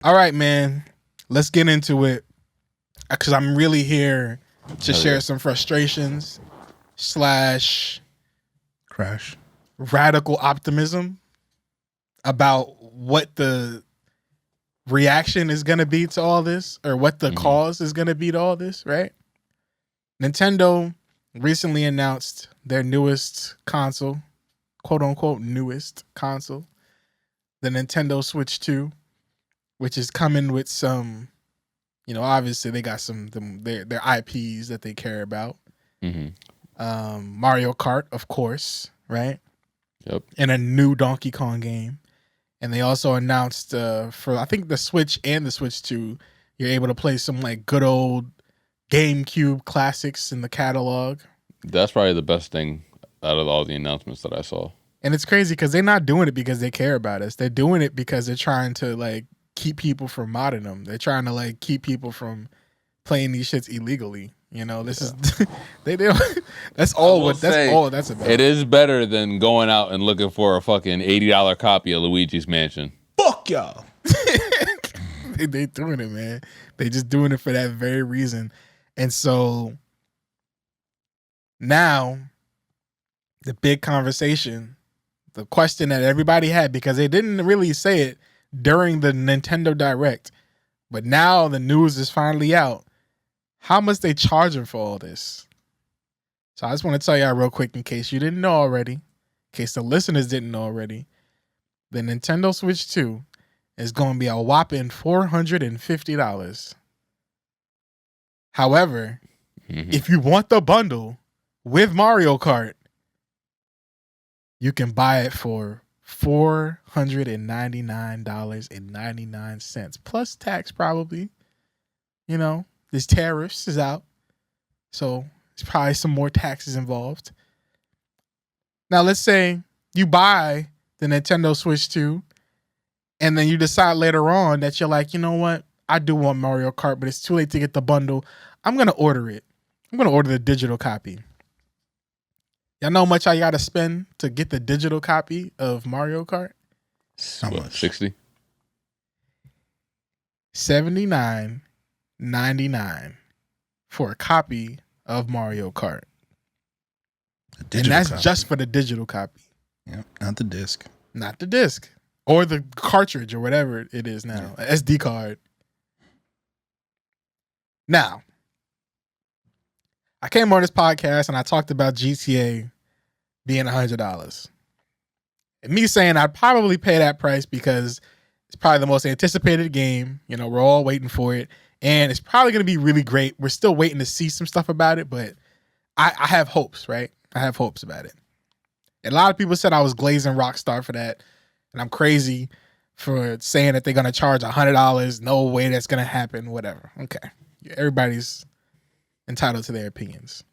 All right, man. Let's get into it because I'm really here to share some frustrations slash Crash. radical optimism about what the reaction is going to be to all this or what the cause is going to be to all this, right? Nintendo recently announced their newest console, quote unquote newest console, the Nintendo Switch 2, which is coming with some, obviously they got their IPs that they care about. Mario Kart, of course, right? Yep. And a new Donkey Kong game. And they also announced for I think the Switch and the Switch 2, you're able to play some like good old GameCube classics in the catalog. That's probably the best thing out of all the announcements that I saw. And it's crazy because they're not doing it because they care about us. They're doing it because they're trying to like keep people from modding them. They're trying to like keep people from playing these shits illegally. This is they do. That's all. That's about. It is better than going out and looking for a fucking $80 copy of Luigi's Mansion. Fuck y'all. they doing it, man. They just doing it for that very reason. And so now the big conversation, the question that everybody had, because they didn't really say it during the Nintendo Direct, but now the news is finally out. How much they charging for all this? So I just want to tell y'all real quick in case you didn't know already, in case the listeners didn't know already, the Nintendo Switch 2 is going to be a whopping $450. However, if you want the bundle with Mario Kart, you can buy it for $499.99 plus tax probably. This tariffs is out, so there's probably some more taxes involved. Now, let's say you buy the Nintendo Switch 2, and then you decide later on that you're like, you know what? I do want Mario Kart, but it's too late to get the bundle. I'm going to order it. I'm going to order the digital copy. Y'all know how much I got to spend to get the digital copy of Mario Kart? How much? 60? $79.99 for a copy of Mario Kart. And that's copy. just for the digital copy. Yep, not the disc. Not the disc. Or the cartridge or whatever it is now. An SD card. Now, I came on this podcast and I talked about GTA being $100. And me saying I'd probably pay that price because it's probably the most anticipated game. We're all waiting for it. And it's probably going to be really great. We're still waiting to see some stuff about it, but I have hopes, right? I have hopes about it. And a lot of people said I was glazing Rockstar for that. And I'm crazy for saying that they're going to charge $100. No way that's going to happen. Whatever. Okay. Everybody's entitled to their opinions.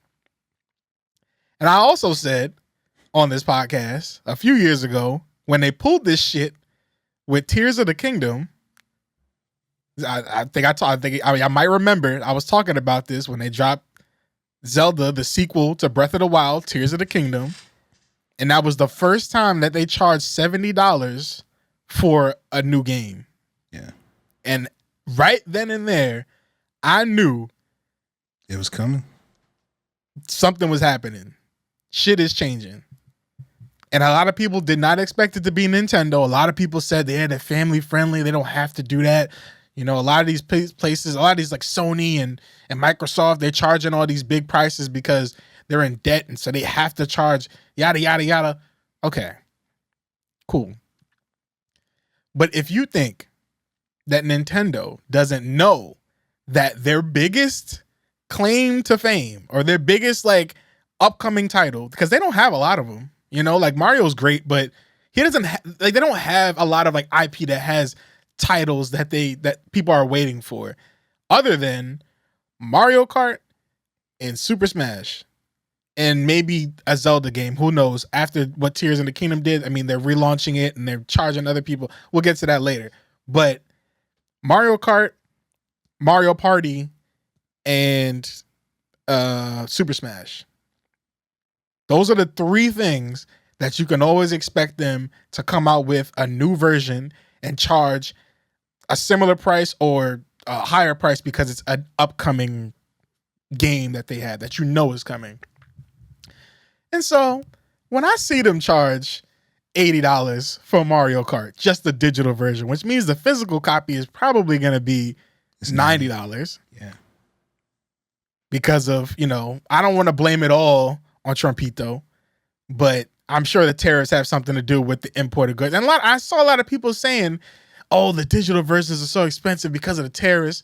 And I also said on this podcast a few years ago when they pulled this shit with Tears of the Kingdom, I might remember I was talking about this when they dropped Zelda, the sequel to Breath of the Wild, Tears of the Kingdom. And that was the first time that they charged $70 for a new game. Yeah. And right then and there, I knew it was coming. Something was happening. Shit is changing. And a lot of people did not expect it to be Nintendo. A lot of people said they're family friendly. They don't have to do that. A lot of these places, a lot of these like Sony and Microsoft, they're charging all these big prices because they're in debt. And so they have to charge yada, yada, yada. Okay, cool. But if you think that Nintendo doesn't know that their biggest claim to fame or their biggest like upcoming title, because they don't have a lot of them, like Mario's great, but he doesn't they don't have a lot of like IP that has titles that people are waiting for other than Mario Kart and Super Smash and maybe a Zelda game. Who knows? After what Tears of the Kingdom did, I mean, they're relaunching it and they're charging other people. We'll get to that later. But Mario Kart, Mario Party, and Super Smash. Those are the three things that you can always expect them to come out with a new version and charge a similar price or a higher price because it's an upcoming game that they had that you know is coming. And so when I see them charge $80 for Mario Kart, just the digital version, which means the physical copy is probably going to be $90. Yeah. Because of, I don't want to blame it all on Trumpito, but I'm sure the tariffs have something to do with the imported goods. And I saw a lot of people saying, oh, the digital versions are so expensive because of the tariffs.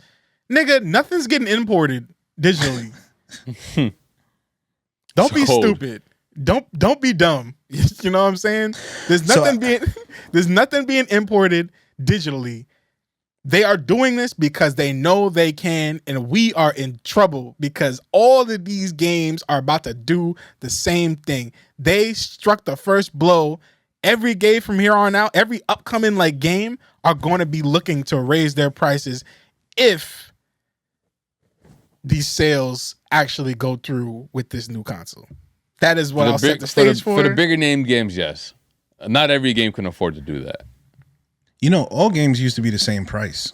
Nigga, nothing's getting imported digitally. Don't be stupid. Don't be dumb. You know what I'm saying? There's nothing being imported digitally. They are doing this because they know they can, and we are in trouble because all of these games are about to do the same thing. They struck the first blow. Every game from here on out, every upcoming game are going to be looking to raise their prices if these sales actually go through with this new console. That is what I'll set the stage for. For the bigger name games, yes. Not every game can afford to do that. All games used to be the same price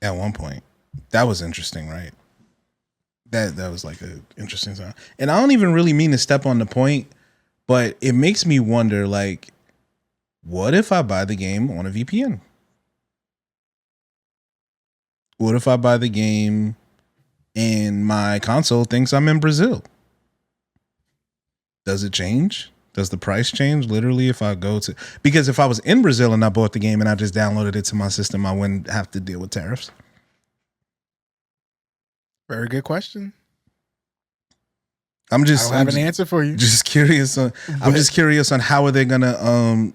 at one point. That was interesting, right? That was an interesting time. And I don't even really mean to step on the point, but it makes me wonder, what if I buy the game on a VPN? What if I buy the game and my console thinks I'm in Brazil? Does it change? Does the price change literally if I go to... Because if I was in Brazil and I bought the game and I just downloaded it to my system, I wouldn't have to deal with tariffs. Very good question. I don't have an answer for you. Just curious on... I'm just curious on how are they gonna...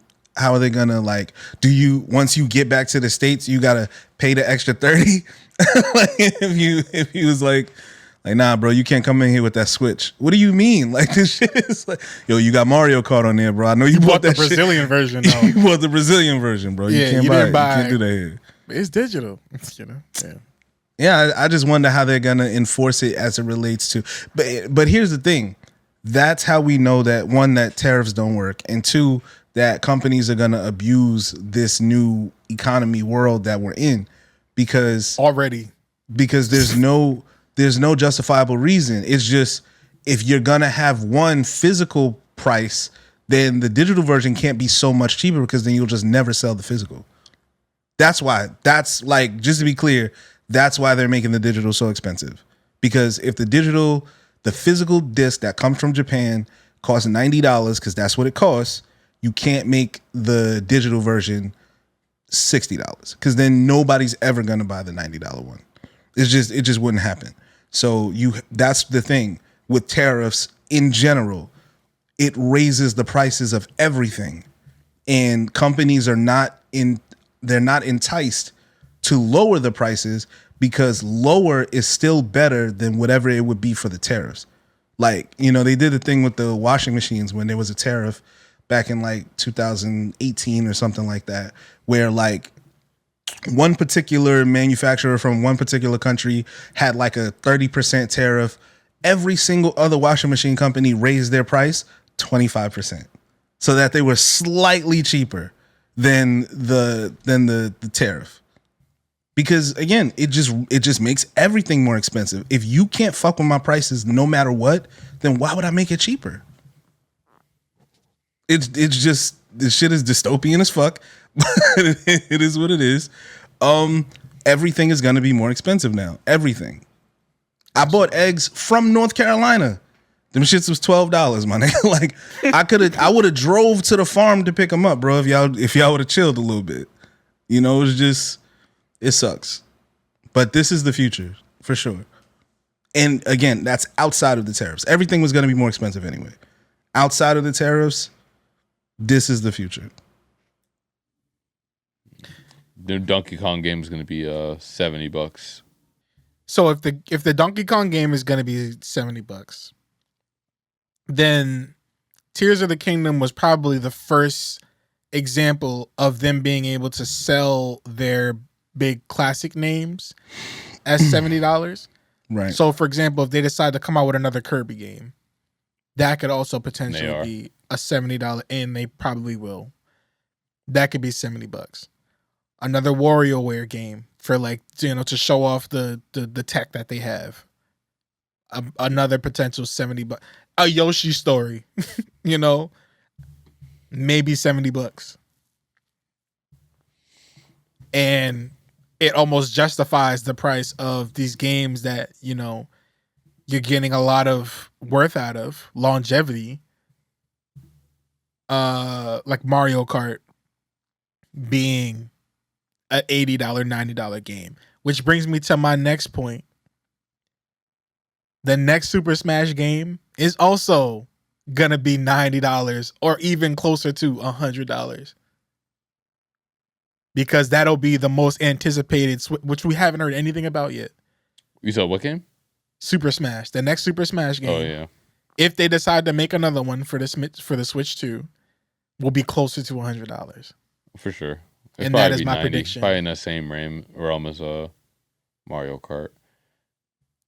do you... Once you get back to the States, you gotta pay the extra 30? If you was like, nah, bro, you can't come in here with that Switch. What do you mean? This shit is yo, you got Mario Kart on there, bro. I know you bought the Brazilian version, though. You bought the Brazilian version, bro. Yeah, you can't buy it. You can't do that here. It's digital, Yeah. Yeah, I just wonder how they're gonna enforce it as it relates to. But here's the thing: that's how we know that one, that tariffs don't work, and two, that companies are gonna abuse this new economy world that we're in, because there's no justifiable reason. It's just, if you're gonna have one physical price, then the digital version can't be so much cheaper, because then you'll just never sell the physical. That's why. That's just to be clear, that's why they're making the digital so expensive. Because if the physical disc that comes from Japan costs $90, because that's what it costs, you can't make the digital version $60, because then nobody's ever gonna buy the $90 one. It just wouldn't happen. So that's the thing with tariffs in general. It raises the prices of everything, and companies are not enticed to lower the prices, because lower is still better than whatever it would be for the tariffs. They did the thing with the washing machines when there was a tariff back in 2018 or something like that, where one particular manufacturer from one particular country had a 30% tariff. Every single other washing machine company raised their price 25%, so that they were slightly cheaper than the tariff. Because again, it just makes everything more expensive. If you can't fuck with my prices no matter what, then why would I make it cheaper? It's just, this shit is dystopian as fuck. It is what it is. Everything is gonna be more expensive now. Everything. I bought eggs from North Carolina. Them shits was $12, my nigga. I would have drove to the farm to pick them up, bro. If y'all would have chilled a little bit, it sucks. But this is the future for sure. And again, that's outside of the tariffs. Everything was gonna be more expensive anyway. Outside of the tariffs, this is the future. The Donkey Kong game is going to be $70. So if the Donkey Kong game is going to be $70, then Tears of the Kingdom was probably the first example of them being able to sell their big classic names as $70. Right. So for example, if they decide to come out with another Kirby game, that could also potentially be a $70, and they probably will. That could be $70. another WarioWare game for like to show off the tech that they have. Another potential $70. A Yoshi story, maybe $70, and it almost justifies the price of these games that you're getting a lot of worth out of, longevity. Like Mario Kart being an $80, $90 game. Which brings me to my next point. The next Super Smash game is also gonna be $90 or even closer to $100. Because that'll be the most anticipated, which we haven't heard anything about yet. You saw what game? Super Smash. The next Super Smash game. Oh yeah. If they decide to make another one for the Switch 2, will be closer to $100. For sure. And that is my prediction. Probably in the same realm as Mario Kart.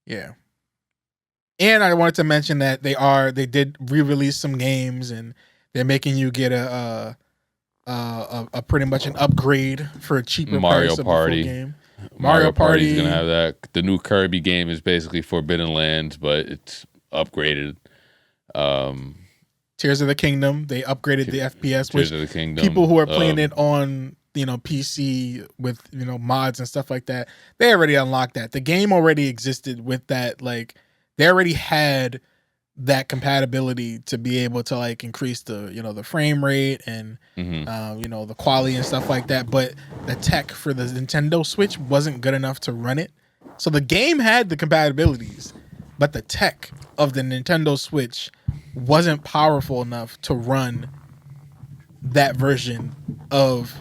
Yeah. And I wanted to mention that they did re-release some games, and they're making you get a pretty much an upgrade for a cheaper Mario price of Party. a full game. Mario Party is gonna have that. The new Kirby game is basically Forbidden Lands, but it's upgraded. Tears of the Kingdom, they upgraded the FPS, Tears of the Kingdom. People who are playing it on PC with mods and stuff like that, they already unlocked that. The game already existed with that, like they already had that compatibility to be able to like increase the the frame rate and the quality and stuff like that, but the tech for the Nintendo Switch wasn't good enough to run it. So the game had the compatibilities, but the tech of the Nintendo Switch wasn't powerful enough to run that version of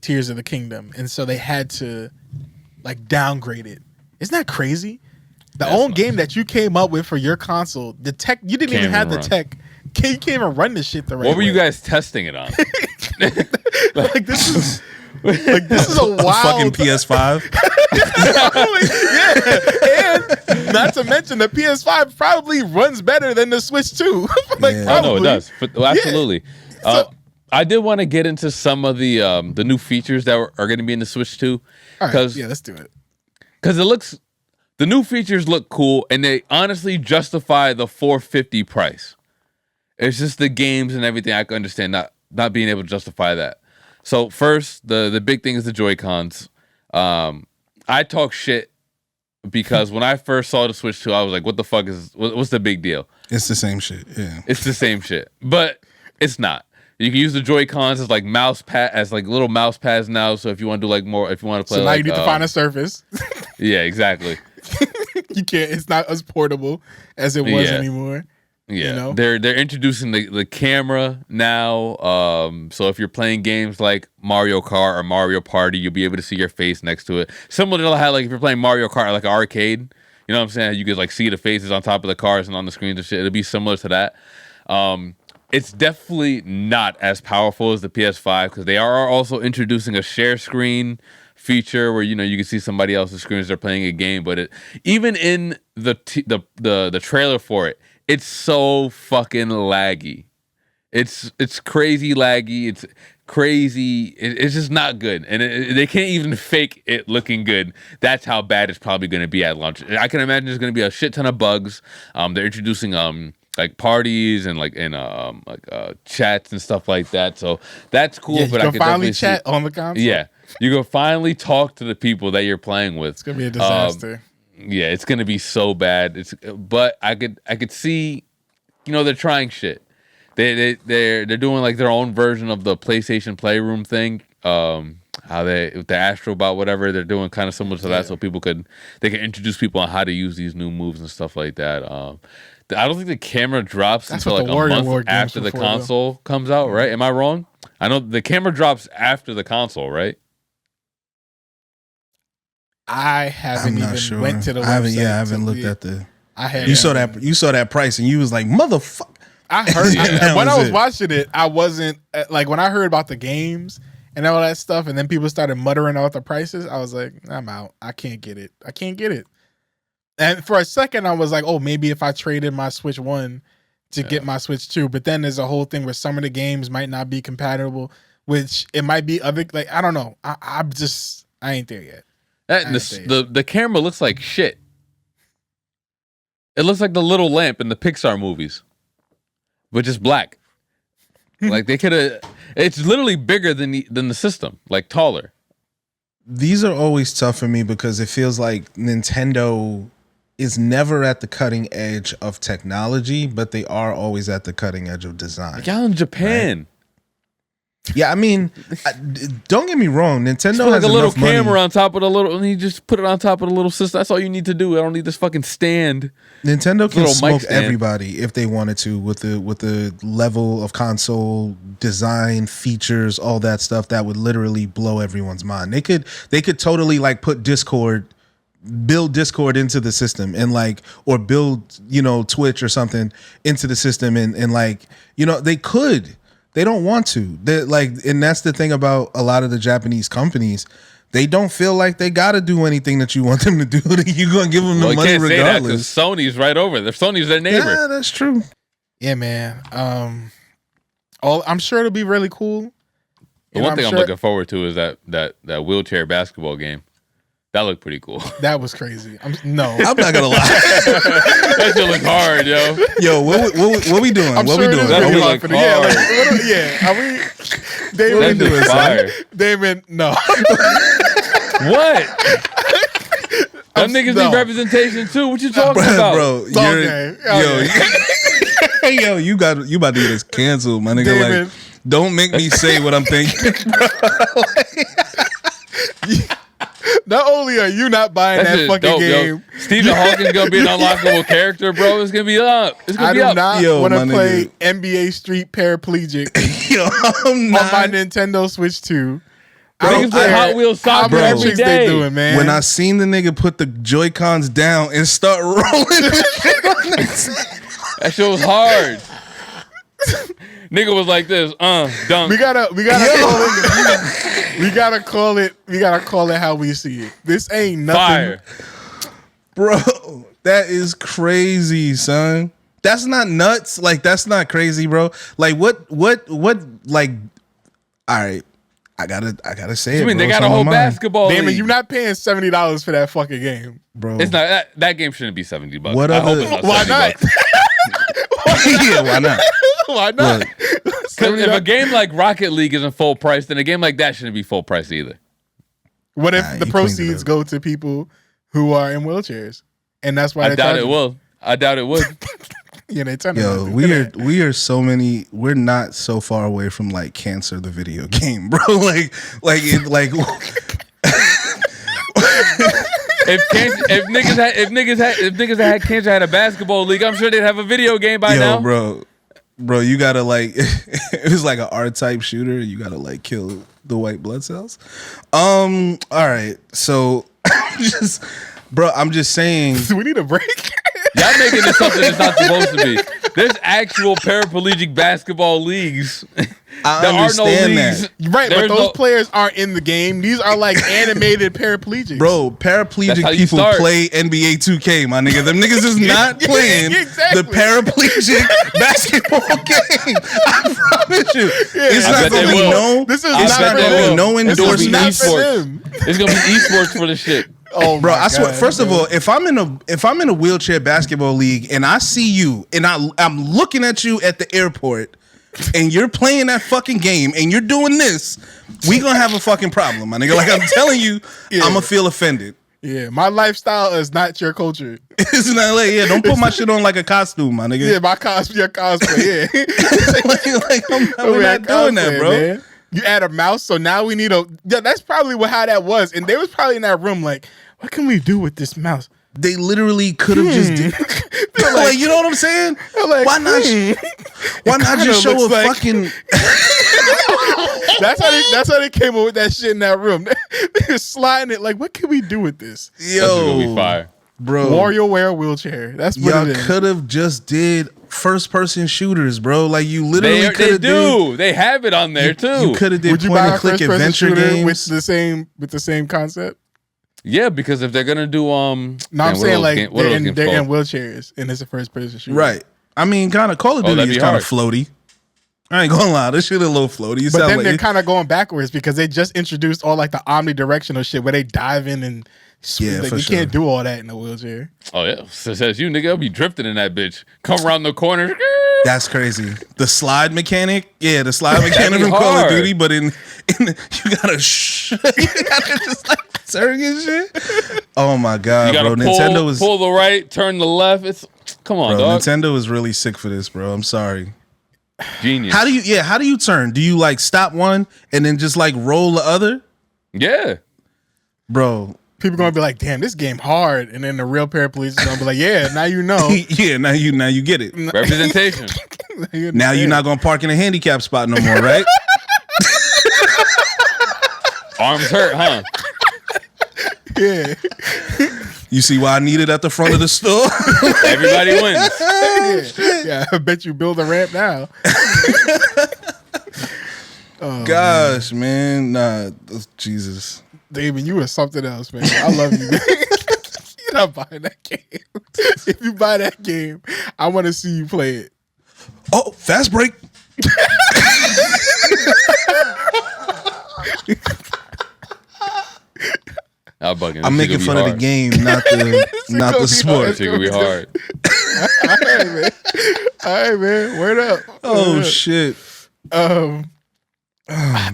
Tears of the Kingdom, and so they had to like downgrade it. Isn't that crazy? The own game that you came up with for your console, the tech, you didn't even have the tech. You can't even run this shit the right way. What were you guys testing it on? Like this is a wild fucking PS5. Yeah, and not to mention the PS5 probably runs better than the Switch too. Like, Yeah. Oh no, it does. Absolutely. So, I did want to get into some of the new features that are going to be in the Switch 2. all right, yeah, let's do it. Because the new features look cool, and they honestly justify the $450 price. It's just the games and everything I can understand not being able to justify that. So first, the big thing is the Joy-Cons. I talk shit because when I first saw the Switch 2, I was like, what the fuck what's the big deal? It's the same shit. Yeah. It's the same shit, but it's not. You can use the Joy-Cons as like little mouse pads now. So if you want to do like more, if you want to play, so now you need to find a surface. Yeah, exactly. You can't. It's not as portable as it was anymore. Yeah, they're introducing the camera now. So if you're playing games like Mario Kart or Mario Party, you'll be able to see your face next to it. Similar to how like if you're playing Mario Kart like an arcade, you know what I'm saying? You could like see the faces on top of the cars and on the screens and shit. It'll be similar to that. It's definitely not as powerful as the PS5 because they are also introducing a share screen feature where you can see somebody else's screen as they're playing a game. But even in the trailer for it, it's so fucking laggy. It's crazy laggy. It's crazy. It's just not good, and they can't even fake it looking good. That's how bad it's probably going to be at launch. I can imagine there's going to be a shit ton of bugs. They're introducing like parties and chats and stuff like that. So that's cool. Yeah, but you I can finally chat on the console. Yeah, you can finally talk to the people that you're playing with. It's gonna be a disaster. Yeah, it's gonna be so bad. But I could see, they're trying shit. They're doing like their own version of the PlayStation Playroom thing. How with the Astrobot, whatever they're doing, kind of similar to that, so people can introduce people on how to use these new moves and stuff like that. I don't think the camera drops until like a month after the console comes out, right? Am I wrong? I know the camera drops after the console, right? I haven't even went to the website. I haven't looked at the. I had. You saw that price and you was like, motherfucker. I heard when I was watching it. I wasn't like when I heard about the games and all that stuff, and then people started muttering out the prices. I was like, I'm out. I can't get it. And for a second, I was like, oh, maybe if I traded my Switch 1 to get my Switch 2. But then there's a whole thing where some of the games might not be compatible which it might be other like I don't know. I ain't there yet. The camera looks like shit. It looks like the little lamp in the Pixar movies, but just black. Like they could have. It's literally bigger than the system, like taller. These are always tough for me because it feels like Nintendo is never at the cutting edge of technology, but they are always at the cutting edge of design. Like y'all in Japan. Right? Yeah, I mean, don't get me wrong. Nintendo Just has put like a little enough money. camera on top of the little, and you just put it on top of the little system. That's all you need to do. I don't need this fucking stand. Nintendo can Little mic smoke stand. everybody if they wanted to with the level of console design, features, all that stuff that would literally blow everyone's mind. They could totally like put build Discord into the system and like, or build, Twitch or something into the system and like, they could. They don't want to. They're like, and that's the thing about a lot of the Japanese companies. They don't feel like they got to do anything that you want them to do. You're going to give them the money regardless. Sony's right over there. Sony's their neighbor. Yeah, that's true. Yeah, man. I'm sure it'll be really cool. The one thing I'm looking forward to is that wheelchair basketball game. That looked pretty cool. That was crazy. I'm not gonna lie. That shit look hard, yo. Yo, what we doing? I'm what sure we doing? That Really shit look confident. Yeah, hard. Are we? Damon, That shit look fire. Damon, no. What? Them niggas need representation too. What you talking about? Bro, yo, you about to get us canceled, my nigga. Damon. Like, don't make me say what I'm thinking. Not only are you not buying that fucking dope, game, yo. Stephen Hawking's gonna be an unlockable character, bro. It's gonna be up. It's gonna I be do up. not Yo, want to my play nigga. NBA Street Paraplegic Yo, I'm on my not. Nintendo Switch 2. Niggas play Hot Wheels How soccer many every tricks they day. doing, man? When I seen the nigga put the Joy-Cons down and start rolling That shit was hard. Nigga was like this, dunk. we gotta call it how we see it. This ain't nothing. Fire. bro, that is crazy, son. That's not nuts. Like, that's not crazy, bro. Like, what, like, all right. I gotta say it. I mean, bro. they got It's a on whole my mind. basketball Damon, league. you're not paying $70 for that fucking game. bro. It's not that game shouldn't be $70. What I other- hope it's not Why $70. not? Yeah, why not? Why not? Look. Because if a game like Rocket League isn't full price, then a game like that shouldn't be full price either. What if Nah, the you cleaned it proceeds up. go to people who are in wheelchairs, and that's why I they're doubt it charging? will. I doubt it would. Yeah, they turn Yo, we're not so far away from like Cancer the video game, bro. Like If niggas had Cancer had a basketball league, I'm sure they'd have a video game by now. bro, you gotta like it was like an R-type shooter. You gotta like kill the white blood cells. All right, so I'm just saying. Do we need a break? Y'all making this something it's not supposed to be. There's actual paraplegic basketball leagues. I There are no understand leagues. that. Right, There's but those no- players aren't in the game. These are like animated paraplegics. Bro, That's how paraplegic you people start. play NBA 2K, my nigga. Them niggas is not Yeah, playing exactly. the paraplegic basketball game. I promise you. It's I not bet gonna they be will. This is I it's bet not they gonna will. be no It's gonna be endorsements. esports. It's gonna be esports for the shit. Oh, Bro, my I swear. God, First of bro. all, if I'm in a wheelchair basketball league and I see you and I'm looking at you at the airport and you're playing that fucking game and you're doing this, we gonna have a fucking problem, my nigga. Like I'm telling you, Yeah. I'm gonna feel offended. Yeah, my lifestyle is not your culture. It's not like, yeah, don't put my shit on like a costume, my nigga. Yeah, your cosplay. Yeah, we're not doing that, bro. Man. You add a mouse, so now we need a. Yeah, that's probably how that was. And they was probably in that room like, what can we do with this mouse? They literally could have just did. Like, you know what I'm saying? They're like, Why not? Why not kinda just show a looks like- fucking? That's how they came up with that shit in that room. They were sliding it like, what can we do with this? That's gonna be Yo, fire. bro. WarioWare wheelchair. That's what Y'all it is. could have just did first person shooters, bro. Like you literally They could have do. They have it on there too. You could have did Would you point buy and a click first person adventure shooter games. with the same concept? Yeah, because if they're gonna do No, man, I'm what saying are like those what are they're those in, games they're in called? wheelchairs and it's a first person shooter. Right. I mean, kind of Call of Duty that'd is be kind of hard. floaty. I ain't gonna lie, this shit a little floaty. You But sound then like they're kind of going backwards because they just introduced all like the omnidirectional shit where they dive in and Yeah, like, for you sure. can't do all that in a wheelchair. Oh yeah, says you nigga, I'll be drifting in that bitch. Come around the corner. that's crazy. The slide mechanic, the slide mechanic be from Call of hard. Duty, but in you gotta you gotta just like turn and shit. Oh my You god, gotta bro! pull, Nintendo is pull the right, turn the left. It's come on, bro. dog. Nintendo is really sick for this, bro. I'm sorry. Genius. How do you turn? Do you like stop one and then just like roll the other, Yeah. bro? People gonna be like, "Damn, this game hard," and then the real paraplegic is gonna be like, "Yeah, now you know." Yeah, now you get it. Representation. Now you're not gonna park in a handicap spot no more, right? Arms hurt, huh? Yeah. You see why I need it at the front of the store? Everybody wins. Yeah, I bet you build a ramp now. Gosh, man, nah, Jesus. Damon, you are something else, man. I love you. You're not buying that game. If you buy that game, I want to see you play it. Oh, fast break. I'll bugging. I'm making fun of the game, not the sport. Shit gonna be hard. All right, man. Word up. Oh Word up. shit.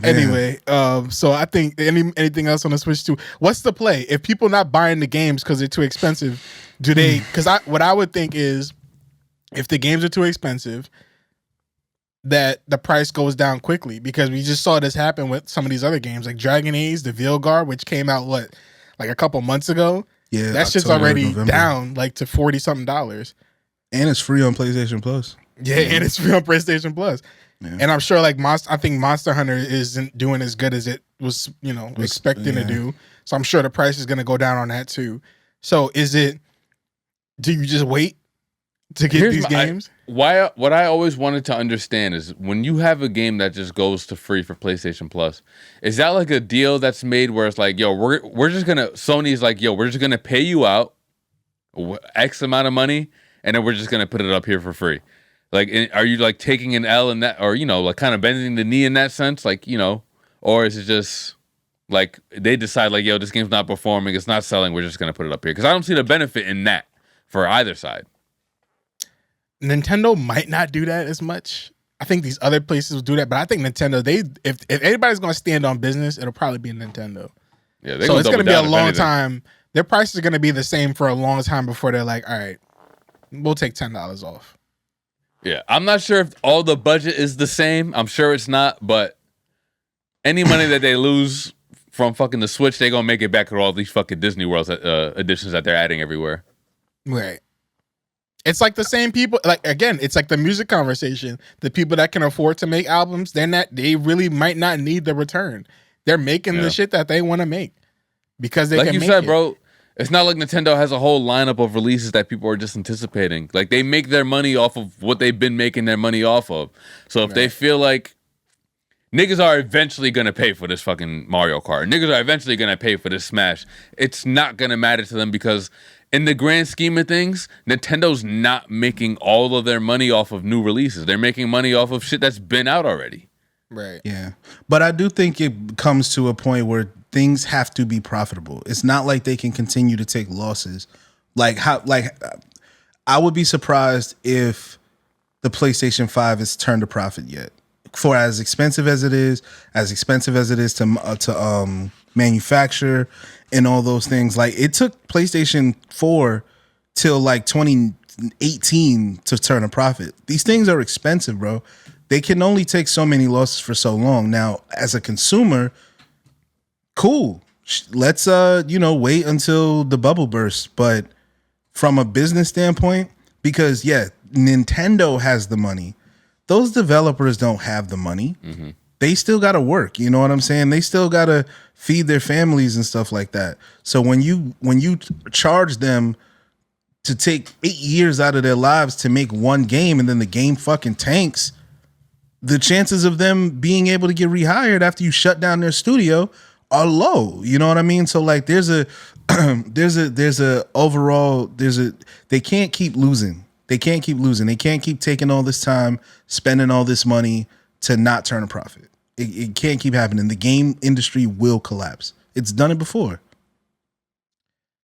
Anyway, so I think anything else on the Switch 2? What's the play? If people not buying the games because they're too expensive, do they? Because what I would think is, if the games are too expensive, that the price goes down quickly. Because we just saw this happen with some of these other games, like Dragon Age, the Vilgar, which came out like a couple months ago. Yeah, That shit's October, already November. down like to $40-something. And it's free on PlayStation Plus. Yeah, and it's free on PlayStation Plus. Yeah. And I'm sure like I think Monster Hunter isn't doing as good as it was, expecting to do. So I'm sure the price is going to go down on that too. So do you just wait to get these games? What I always wanted to understand is when you have a game that just goes to free for PlayStation Plus, is that like a deal that's made where it's like, yo, we're just gonna Sony's like, yo, we're just gonna pay you out X amount of money, and then we're just gonna put it up here for free. Like, are you like taking an L in that, or like kind of bending the knee in that sense, like or is it just like they decide like, yo, this game's not performing, it's not selling, we're just gonna put it up here? Because I don't see the benefit in that for either side. Nintendo might not do that as much. I think these other places will do that, but I think Nintendo, if anybody's going to stand on business, it'll probably be Nintendo. Yeah, so it's going to be a long time. Their prices are going to be the same for a long time before they're like, all right, we'll take $10 off. Yeah, I'm not sure if all the budget is the same. I'm sure it's not, but any money that they lose from fucking the Switch, they're going to make it back with all these fucking Disney World editions that they're adding everywhere. Right. It's like the same people. Like again, it's like the music conversation. The people that can afford to make albums, they really might not need the return. They're making the shit that they want to make because they like can you make said, it. bro. It's not like Nintendo has a whole lineup of releases that people are just anticipating. Like they make their money off of what they've been making their money off of. So if they feel like niggas are eventually gonna pay for this fucking Mario Kart, niggas are eventually gonna pay for this Smash, it's not gonna matter to them because in the grand scheme of things, Nintendo's not making all of their money off of new releases. They're making money off of shit that's been out already. Right. Yeah. But I do think it comes to a point where things have to be profitable. It's not like they can continue to take losses. I would be surprised if the PlayStation 5 has turned a profit yet. For as expensive as it is to manufacture and all those things. Like it took PlayStation 4 till like 2018 to turn a profit. These things are expensive, bro. They can only take so many losses for so long. Now, as a consumer, cool. Let's wait until the bubble bursts. But from a business standpoint, because Nintendo has the money. Those developers don't have the money. Mm-hmm. They still got to work. You know what I'm saying? They still got to feed their families and stuff like that. So when you charge them to take 8 years out of their lives to make one game and then the game fucking tanks, the chances of them being able to get rehired after you shut down their studio are low. You know what I mean? So like they can't keep losing. They can't keep taking all this time, spending all this money to not turn a profit. It can't keep happening. The game industry will collapse. It's done it before.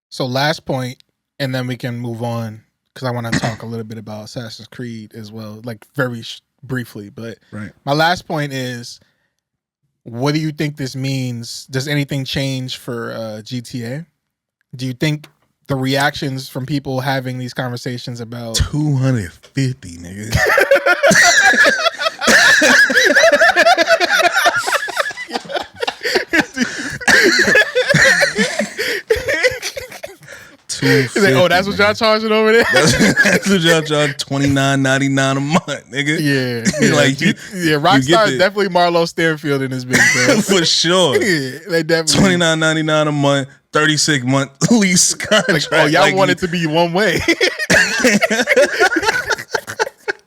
So last point, and then we can move on because I want to talk a little bit about Assassin's Creed as well, like very briefly. But Right. my last point is, what do you think this means? Does anything change for GTA? Do you think the reactions from people having these conversations about 250, nigga. He's like, oh, that's what y'all charging over there? That's what y'all charge $29.99 a month, nigga. Yeah. Like, Rockstar is definitely Marlo Stanfield in this bitch, bro. for sure. Yeah, they definitely $29.99 a month, 36-month lease contract. Like, oh, y'all want it to be one way.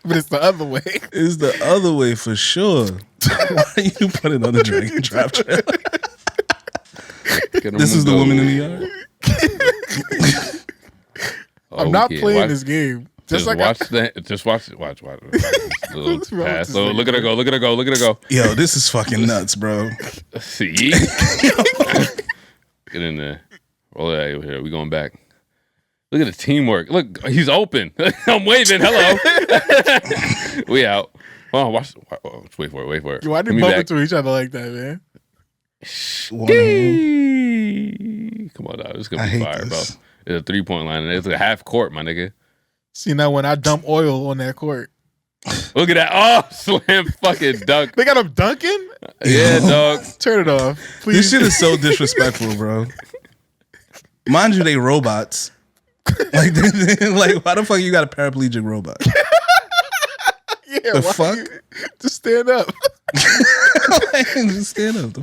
But it's the other way. It's the other way for sure. Why you put it on the Dragon Drop trailer? This is the woman in the yard. I'm not playing this game. Just watch it. Watch. Little pass. So look at her go. Yo, this is fucking nuts, bro. See? Get in there. Roll it out here. We going back. Look at the teamwork. Look, he's open. I'm waving. Hello. We out. Oh, watch. Wait for it. Why did they bump into each other like that, man? Come on, dog. It's gonna be fire, bro. It's a 3-point line, and it's a half court, my nigga. See, now when I dump oil on that court. Look at that. Oh, slam fucking dunk. They got him dunking? Yeah, dog. Turn it off, please. This shit is so disrespectful, bro. Mind you, they robots. Like, why the fuck you got a paraplegic robot? Yeah, the fuck? Just stand up. Just stand up. The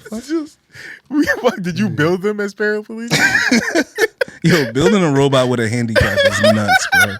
fuck? Did you build them as paraplegic? Yo, building a robot with a handicap is nuts, bro.